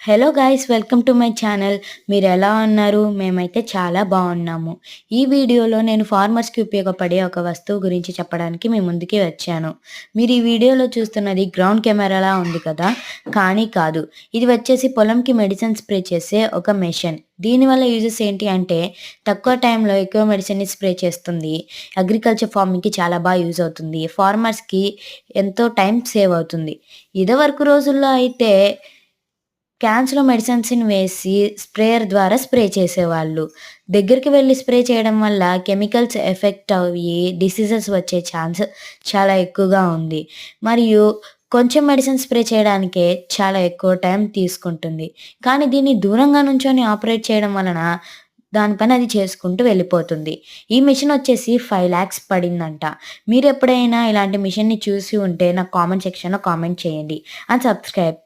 Hello guys, welcome to my channel. మీరు ఎలా ఉన్నారు? మేమైతే చాలా బాగున్నాము. ఈ వీడియోలో నేను ఫార్మర్స్కి ఉపయోగపడే ఒక వస్తువు గురించి చెప్పడానికి మీ ముందుకి వచ్చాను. మీరు ఈ వీడియోలో చూస్తున్నది గ్రౌండ్ కెమెరాలా ఉంది కదా, కానీ కాదు. ఇది వచ్చేసి పొలంకి మెడిసిన్ స్ప్రే చేసే ఒక మెషిన్. దీనివల్ల యూజెస్ ఏంటి అంటే, తక్కువ టైంలో ఎక్కువ మెడిసిన్ని స్ప్రే చేస్తుంది. అగ్రికల్చర్ ఫార్మింగ్కి చాలా బాగా యూజ్ అవుతుంది. ఫార్మర్స్కి ఎంతో టైం సేవ్ అవుతుంది. ఇదివరకు రోజుల్లో అయితే క్యాన్స్‌లో మెడిసిన్స్‌ని వేసి స్ప్రేయర్ ద్వారా స్ప్రే చేసేవాళ్ళు. దగ్గరికి వెళ్లి స్ప్రే చేయడం వల్ల కెమికల్స్ ఎఫెక్ట్ అయ్యి డిసీజెస్ వచ్చే ఛాన్స్ చాలా ఎక్కువగా ఉంది. మరియు కొంచెం మెడిసిన్ స్ప్రే చేయడానికే చాలా ఎక్కువ టైం తీసుకుంటుంది. కానీ దీన్ని దూరంగా నుంచొని ఆపరేట్ చేయడం వలన దాని పని అది చేసుకుంటూ వెళ్ళిపోతుంది. ఈ మిషన్ వచ్చేసి 5,00,000 పడిందంట. మీరెప్పుడైనా ఇలాంటి మిషన్‌ని చూసి ఉంటే నాకు కామెంట్ సెక్షన్‌లో కామెంట్ చేయండి. And subscribe.